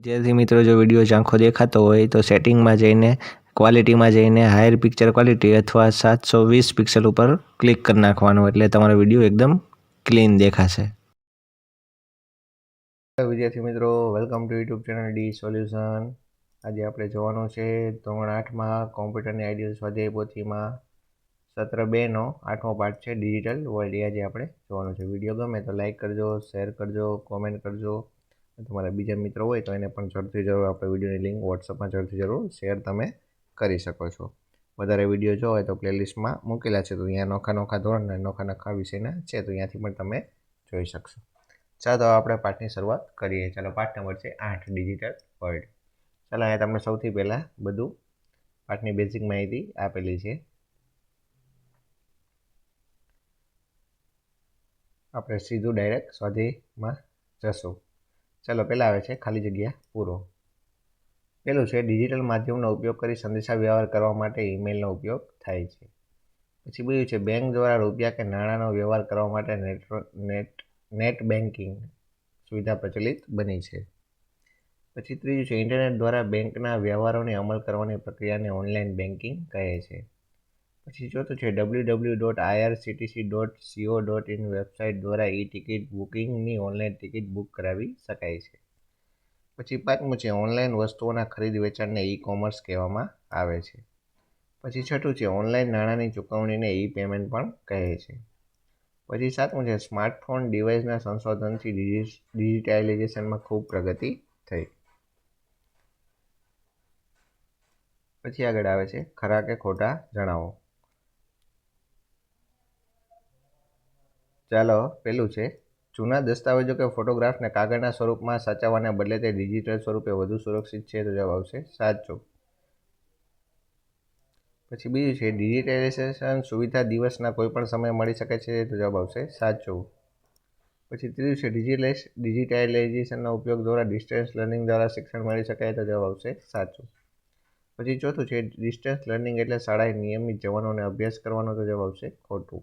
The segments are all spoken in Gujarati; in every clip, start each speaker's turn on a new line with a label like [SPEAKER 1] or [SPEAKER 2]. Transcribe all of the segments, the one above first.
[SPEAKER 1] विद्यार्थी मित्रों जो विडियो झांखो देखातो होय तो सेटिंग में जईने क्वॉलिटी में जईने हायर पिक्चर क्वॉलिटी अथवा 720 पिक्सल पर क्लिक कर नाखवानुं एटले तमारो विडियो एकदम क्लीन देखाशे।
[SPEAKER 2] विद्यार्थी मित्रों welcome to YouTube channel D solution. आज આપણે જોવાનું છે ધોરણ 8 માં કોમ્પ્યુટરની આઈડિયલ સ્વાધ્યાય પોથીમાં સત્ર 2 નો 8મો પાઠ છે ડિજિટલ વર્લ્ડ। આજે આપણે જોવાનું છે। વિડિયો ગમે તો લાઈક કરજો, શેર કરજો, કોમેન્ટ કરજો। તમારા બીજા મિત્રો હોય તો એને પણ ઝડપથી જરૂર આપણે વિડિયોની લિંક WhatsAppમાં ઝડપથી જરૂર શેર તમે કરી શકો છો। વધારે વિડિયો જોવો તો પ્લેલિસ્ટમાં મૂકેલા છે, તો અહીંયા નોખા નોખા ધોરણના નોખા નોખા વિષયના છે, તો અહીંયાથી પણ તમે જોઈ શકશો। ચાલો આપણે પાઠની શરૂઆત કરીએ। ચાલો પાઠ નંબર છે 8 ડિજિટલ વર્લ્ડ। ચાલો અહીંયા તમને સૌથી પહેલાં બધું પાઠની બેઝિક માહિતી આપેલી છે। આપણે સીધું ડાયરેક્ટ સ્વાધ્યાયમાં જશું। ચાલો પહેલાં આવે છે ખાલી જગ્યા પૂરો। પહેલું છે ડિજિટલ માધ્યમનો ઉપયોગ કરી સંદેશા વ્યવહાર કરવા માટે ઈમેલનો ઉપયોગ થાય છે। પછી બીજું છે બેંક દ્વારા રૂપિયા કે નાણાંનો વ્યવહાર કરવા માટે નેટ બેન્કિંગ સુવિધા પ્રચલિત બની છે। પછી ત્રીજું છે ઇન્ટરનેટ દ્વારા બેંકના વ્યવહારોને અમલ કરવાની પ્રક્રિયાને ઓનલાઈન બેન્કિંગ કહે છે। પછી ચોથું છે www.irctc.co.in વેબસાઇટ દ્વારા ઈ ટિકિટ બુકિંગની ઓનલાઈન ટિકિટ બુક કરાવી શકાય છે। પછી પાંચમું છે ઓનલાઈન વસ્તુઓના ખરીદ વેચાણને ઈ કોમર્સ કહેવામાં આવે છે। પછી છઠ્ઠું છે ઓનલાઈન નાણાંની ચૂકવણીને ઈ પેમેન્ટ પણ કહે છે। પછી સાતમું છે સ્માર્ટફોન ડિવાઇસના સંશોધનથી ડિજિટાઇઝેશનમાં ખૂબ પ્રગતિ થઈ। પછી આગળ આવે છે ખરા કે ખોટા જણાવો। ચાલો પહેલું છે જૂના દસ્તાવેજો કે ફોટોગ્રાફને કાગળના સ્વરૂપમાં સાચવવાને બદલે તે ડિજિટલ સ્વરૂપે વધુ સુરક્ષિત છે, તો જવાબ આવશે સાચું। પછી બીજું છે ડિજિટાઇઝેશન સુવિધા દિવસના કોઈ પણ સમયે મળી શકે છે, તો જવાબ આવશે સાચું। પછી ત્રીજું છે ડિજિટાઇઝેશનનો ઉપયોગ દ્વારા ડિસ્ટન્સ લર્નિંગ દ્વારા શિક્ષણ મળી શકાય, તો જવાબ આવશે સાચું। પછી ચોથું છે ડિસ્ટન્સ લર્નિંગ એટલે શાળાએ નિયમિત જવાનો અને અભ્યાસ કરવાનો, તો જવાબ આવશે ખોટું।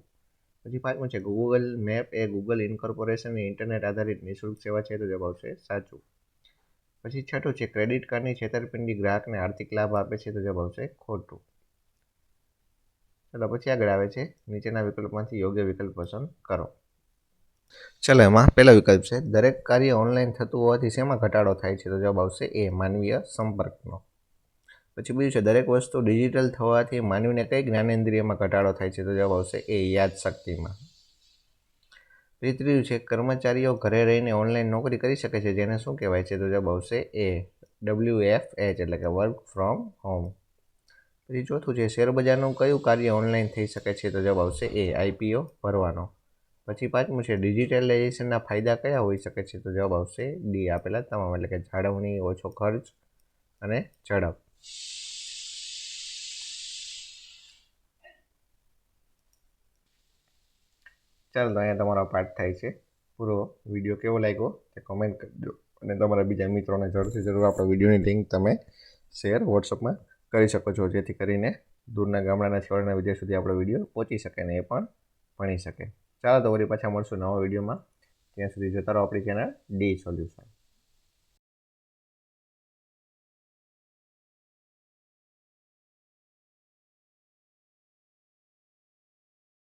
[SPEAKER 2] પછી પાંચમું છે ગૂગલ મેપ એ ગૂગલ ઇન્કોર્પોરેશનની ઇન્ટરનેટ આધારિત નિઃશુલ્ક સેવા છે, તો જવાબ આવશે સાચું। પછી છઠ્ઠું છે ક્રેડિટ કાર્ડની છેતરપિંડી ગ્રાહકને આર્થિક લાભ આપે છે, તો જવાબ આવશે ખોટું। ચાલો પછી આગળ આવે છે નીચેના વિકલ્પમાંથી યોગ્ય વિકલ્પ પસંદ કરો। ચાલો એમાં પહેલો વિકલ્પ છે દરેક કાર્ય ઓનલાઈન થતું હોવાથી શેમાં ઘટાડો થાય છે, તો જવાબ આવશે એ માનવીય સંપર્કનો। પછી બીજું છે દરેક વસ્તુ ડિજિટલ થવાથી માનવીને કઈ જ્ઞાનેન્દ્રિયમાં ઘટાડો થાય છે, તો જવાબ આવશે એ યાદશક્તિમાં। પછી ત્રીજું છે કર્મચારીઓ ઘરે રહીને ઓનલાઈન નોકરી કરી શકે છે, જેને શું કહેવાય છે, તો જવાબ આવશે એ WFH એટલે કે વર્ક ફ્રોમ હોમ। પછી ચોથું છે શેરબજારનું કયું કાર્ય ઓનલાઈન થઈ શકે છે, તો જવાબ આવશે એ IPO ભરવાનો। પછી પાંચમું છે ડિજિટાઇઝેશનના ફાયદા કયા હોઈ શકે છે, તો જવાબ આવશે ડી આપેલા તમામ એટલે કે જાળવણી, ઓછો ખર્ચ અને ઝડપ। ચાલો તો અહીંયા તમારો પાઠ થાય છે પૂરો। વિડીયો કેવો લાગ્યો તે કોમેન્ટ કરજો અને તમારા બીજા મિત્રોને જરૂરથી જરૂર આપણા વિડીયોની લિંક તમે શેર WhatsAppમાં કરી શકો છો, જેથી કરીને દૂરના ગામડાના છેવાડાના વિદ્યાર્થીઓ સુધી આપણો વિડીયો પહોંચી શકે ને એ પણ ભણી શકે। ચાલો તો વળી પાછા મળશું નવા વિડીયોમાં। ત્યાં સુધી જોતા રહો આપણી ચેનલ ડી સોલ્યુશન।